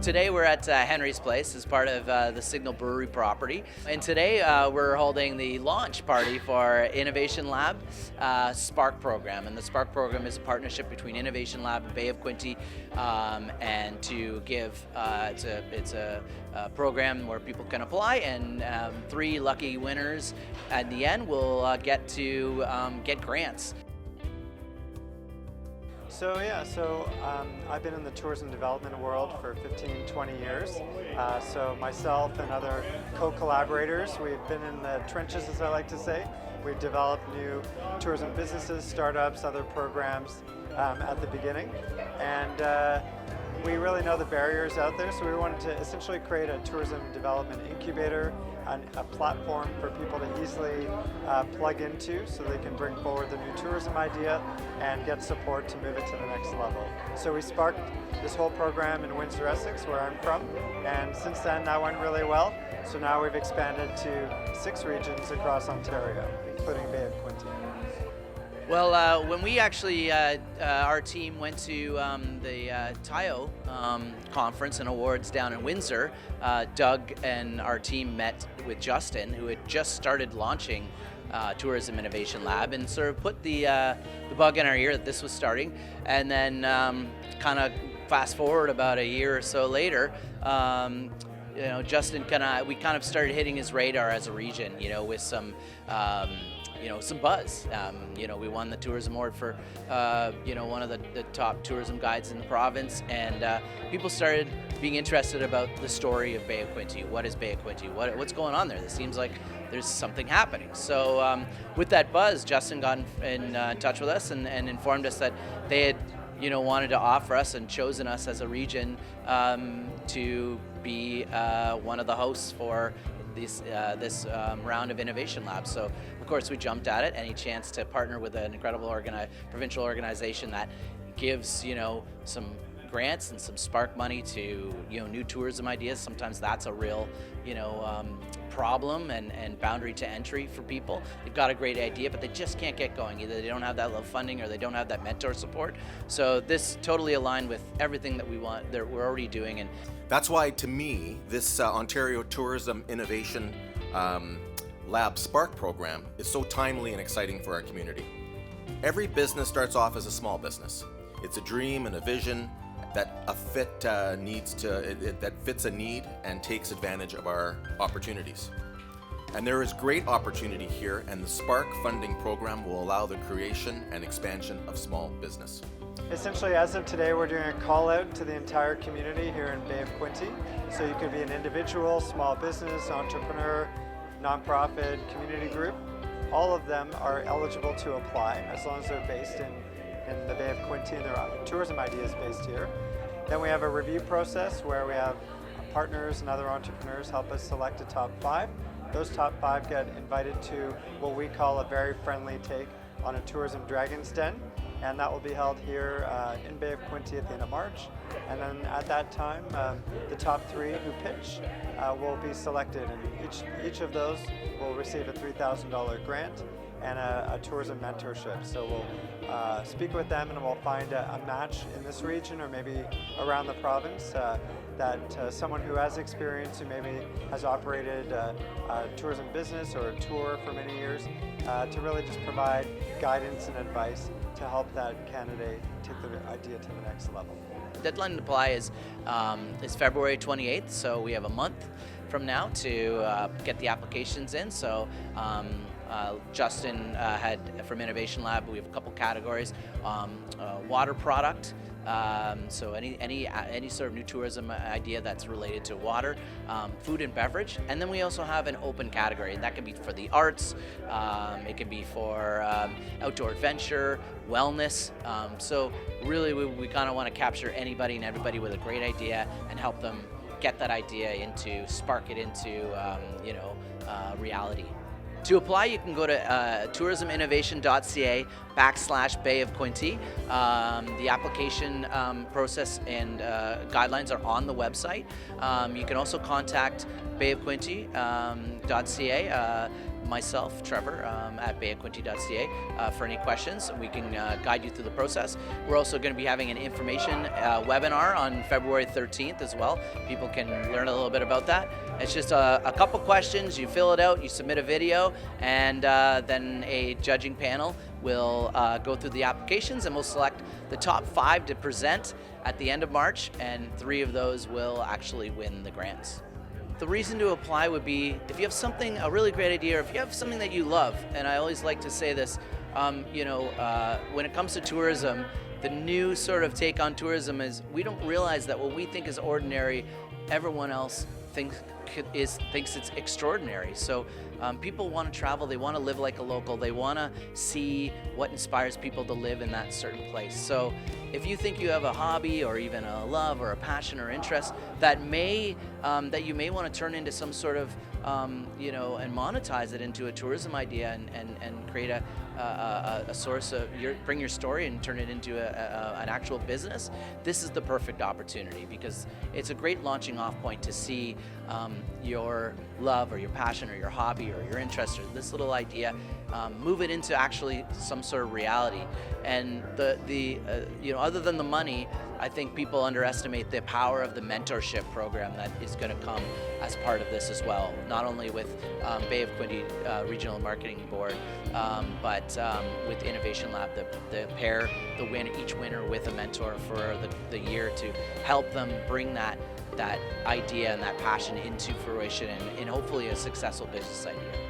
Today we're at Henry's Place as part of the Signal Brewery property. And today we're holding the launch party for Innovation Lab Spark program. And the Spark program is a partnership between Innovation Lab and Bay of Quinte, and to give, it's a program where people can apply, and 3 lucky winners at the end will get to get grants. I've been in the tourism development world for 15, 20 years. So myself and other co-collaborators, we've been in the trenches, as I like to say. We've developed new tourism businesses, startups, other programs at the beginning. And we really know the barriers out there, so we wanted to essentially create a tourism development incubator, a platform for people to easily plug into so they can bring forward the new tourism idea and get support to move it to the next level. So we sparked this whole program in Windsor, Essex, where I'm from, and since then that went really well. So now we've expanded to 6 regions across Ontario, including Bay of Quinte. Well, when we actually, our team went to the TIO conference and awards down in Windsor, Doug and our team met with Justin, who had just started launching Tourism Innovation Lab, and sort of put the bug in our ear that this was starting. And then kind of fast forward about a year or so later, Justin we kind of started hitting his radar as a region, with some some buzz. We won the tourism award for, one of the top tourism guides in the province, and people started being interested about the story of Bay of Quinte. What is Bay of Quinte? What's going on there? It seems like there's something happening. So with that buzz, Justin got in touch with us and informed us that they had, wanted to offer us and chosen us as a region to be one of the hosts for this round of Innovation Labs. So of course we jumped at it. Any chance to partner with an incredible provincial organization that gives some grants and some spark money to new tourism ideas. Sometimes that's a real problem and boundary to entry for people. They've got a great idea, but they just can't get going. Either they don't have that level of funding or they don't have that mentor support. So this totally aligned with everything that we're already doing. And that's why, to me, this Ontario Tourism Innovation Lab Spark program is so timely and exciting for our community. Every business starts off as a small business. It's a dream and a vision that that fits a need and takes advantage of our opportunities. And there is great opportunity here, and the Spark funding program will allow the creation and expansion of small business. Essentially, as of today, we're doing a call out to the entire community here in Bay of Quinte. So you could be an individual, small business, entrepreneur, nonprofit, community group. All of them are eligible to apply as long as they're based in the Bay of Quinte and their tourism ideas based here. Then we have a review process where we have partners and other entrepreneurs help us select a top 5. Those top 5 get invited to what we call a very friendly take on a tourism dragon's den, and that will be held here in Bay of Quinte at the end of March. And then at that time, the top 3 who pitch will be selected, and each of those will receive a $3,000 grant and a tourism mentorship. So we'll speak with them and we'll find a match in this region or maybe around the province that someone who has experience, who maybe has operated a tourism business or a tour for many years, to really just provide guidance and advice to help that candidate take the idea to the next level. Deadline to apply is February 28th, so we have a month from now to get the applications in. So Justin had from Innovation Lab, we have a couple categories: water product. So any sort of new tourism idea that's related to water, food and beverage, and then we also have an open category, and that can be for the arts, it can be for outdoor adventure, wellness. So really we kind of want to capture anybody and everybody with a great idea and help them get that idea spark it into reality. To apply, you can go to tourisminnovation.ca/Bay of Quinte. The application process and guidelines are on the website. You can also contact bayofquinte.ca. Myself, Trevor, at bayofquinte.ca for any questions. We can guide you through the process. We're also going to be having an information webinar on February 13th as well. People can learn a little bit about that. It's just a couple questions. You fill it out, you submit a video, and then a judging panel will go through the applications, and we'll select the top 5 to present at the end of March, and 3 of those will actually win the grants. The reason to apply would be if you have something, a really great idea, or if you have something that you love, and I always like to say this, when it comes to tourism, the new sort of take on tourism is we don't realize that what we think is ordinary, everyone else thinks it's extraordinary. So people want to travel, they want to live like a local, they want to see what inspires people to live in that certain place. So if you think you have a hobby or even a love or a passion or interest that you may want to turn into some sort of and monetize it into a tourism idea and create a source of bring your story and turn it into an actual business, this is the perfect opportunity, because it's a great launching off point to see your love or your passion or your hobby or your interest or this little idea, move it into actually some sort of reality. And other than the money, I think people underestimate the power of the mentorship program that is going to come as part of this as well. Not only with Bay of Quinte Regional Marketing Board, but with Innovation Lab, the pair each winner with a mentor for the year to help them bring that idea and that passion into fruition and hopefully a successful business idea.